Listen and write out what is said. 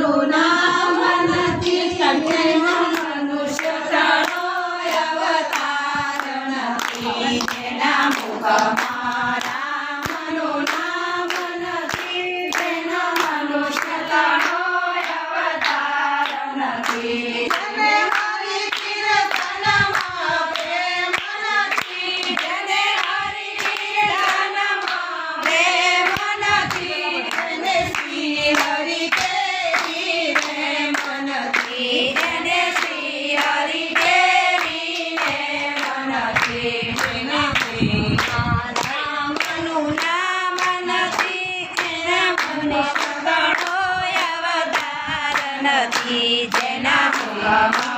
મનુ નામ નથી જેના મનુષ્ય તણો અવતાર નથી જેના મુખમાં રામનું નામ નથી જેના મનુષ્ય તણો અવતાર નથી જેને હરિ કીર્તનમાં પ્રેમ નથી જેને હરિ કીર્તનમાં પ્રેમ નથી જેને શ્રી હરિ કેરી પ્રેમ નથી જેને શ્રી હરિ કેરી પ્રેમ નથી જેને રામનું નામ નથી એના મનુષ્ય તણો અવતાર નથી જેના મુખમાં